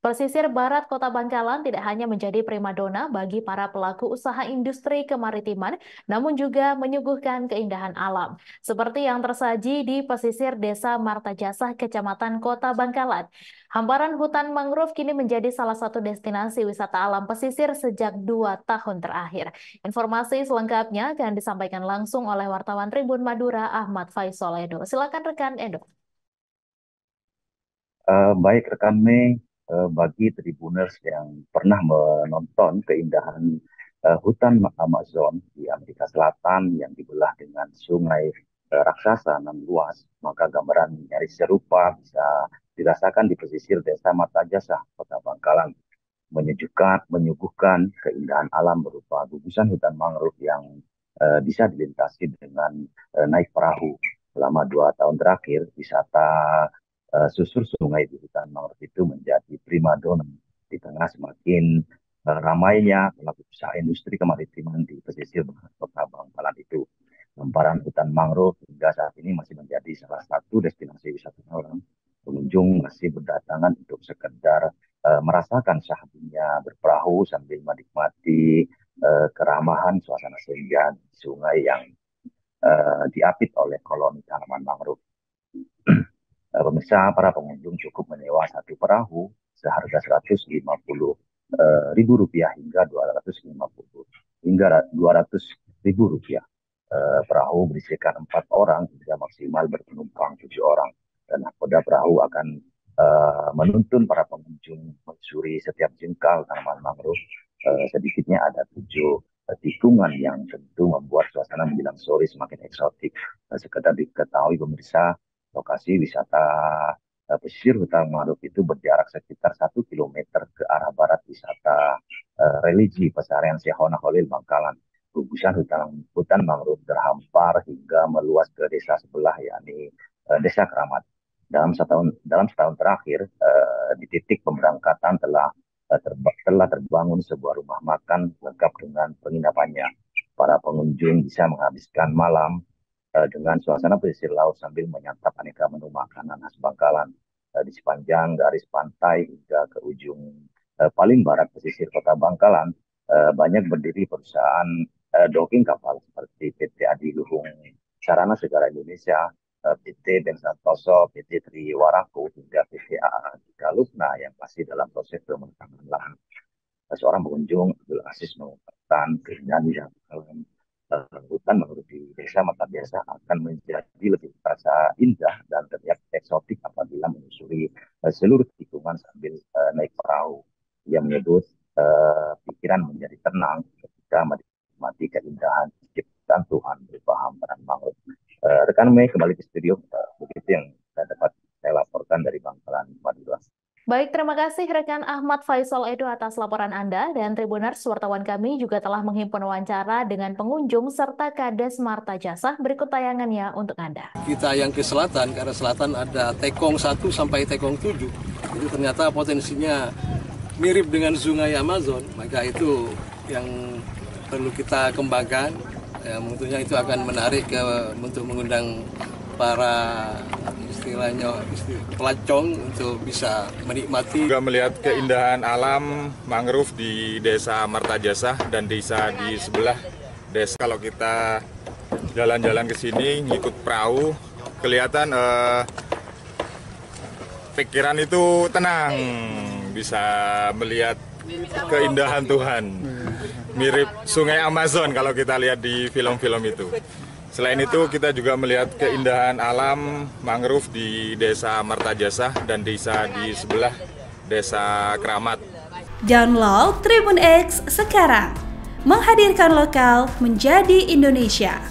Pesisir barat Kota Bangkalan tidak hanya menjadi primadona bagi para pelaku usaha industri kemaritiman, namun juga menyuguhkan keindahan alam, seperti yang tersaji di pesisir Desa Martajasa, Kecamatan Kota Bangkalan. Hamparan hutan mangrove kini menjadi salah satu destinasi wisata alam pesisir sejak 2 tahun terakhir. Informasi selengkapnya akan disampaikan langsung oleh wartawan Tribun Madura Ahmad Faisal Edo. Silakan rekan Edo. Baik rekan Mei, bagi Tribuners yang pernah menonton keindahan hutan Amazon di Amerika Selatan yang dibelah dengan sungai raksasa nan luas, maka gambaran nyaris serupa bisa dirasakan di pesisir Desa Martajasa, Kota Bangkalan, menyuguhkan keindahan alam berupa gugusan hutan mangrove yang bisa dilintasi dengan naik perahu. Selama 2 tahun terakhir, wisata susur sungai di hutan mangrove itu menjadi primadona di tengah semakin ramainya pelaku usaha industri kemaritiman di pesisir Kota Bangkalan itu. Hamparan hutan mangrove hingga saat ini masih menjadi salah satu destinasi wisata orang. Pengunjung masih berdatangan untuk sekedar merasakan syahdunya berperahu sambil menikmati keramahan suasana senja di sungai yang diapit oleh koloni tanaman mangrove. Pemirsa, para pengunjung cukup menyewa satu perahu seharga Rp150.000 hingga Rp250.000 perahu berisikan 4 orang hingga maksimal berpenumpang 7 orang. Dan nakoda perahu akan menuntun para pengunjung menyusuri setiap jengkal tanaman mangrove. Sedikitnya ada 7 tikungan yang tentu membuat suasana menjelang sore semakin eksotik. Sekedar diketahui pemirsa, lokasi wisata pesisir hutan mangrove itu berjarak sekitar 1 kilometer ke arah barat wisata religi Pesarian Syahona Khalil Bangkalan. Gugusan hutan mangrove terhampar hingga meluas ke desa sebelah, yakni Desa Keramat. Dalam setahun terakhir, di titik pemberangkatan telah terbangun sebuah rumah makan lengkap dengan penginapannya. Para pengunjung bisa menghabiskan malam dengan suasana pesisir laut sambil menyantap aneka menu makanan khas Bangkalan. Di sepanjang garis pantai hingga ke ujung paling barat pesisir Kota Bangkalan, banyak berdiri perusahaan docking kapal seperti PT Adiluhung Sarana Segara Indonesia, PT Ben Santoso, PT Triwaraku, hingga PT AA Galupna yang masih dalam proses pemakaman lahan. Seorang pengunjung, Abdul Aziz, mengungkapkan keindahan yang hutan mangrove di Desa Martajasa akan menjadi lebih terasa indah dan terlihat eksotik apabila menyusuri seluruh tikungan sambil naik perahu. Ia menyebut pikiran menjadi tenang ketika menikmati keindahan ciptaan Tuhan berupa hamparan mangrove. Rekan Mei, kembali ke studio. Begitu yang dapat saya laporkan dari Bangkalan, Madura. Baik, terima kasih rekan Ahmad Faisal Edo atas laporan Anda, dan Tribuners, wartawan kami juga telah menghimpun wawancara dengan pengunjung serta Kades Martajasa. Berikut tayangannya untuk Anda. Kita yang ke selatan, karena selatan ada Tekong 1 sampai Tekong 7. Itu ternyata potensinya mirip dengan sungai Amazon, maka itu yang perlu kita kembangkan. Tentunya itu akan menarik untuk mengundang para pelacong untuk bisa menikmati. Juga melihat keindahan alam mangrove di Desa Martajasa dan desa di sebelah desa. Kalau kita jalan-jalan ke sini ngikut perahu, kelihatan pikiran itu tenang, bisa melihat keindahan Tuhan. Mirip sungai Amazon kalau kita lihat di film-film itu. Selain itu, kita juga melihat keindahan alam mangrove di Desa Martajasa dan desa di sebelah Desa Keramat. Download Tribun X sekarang, menghadirkan lokal menjadi Indonesia.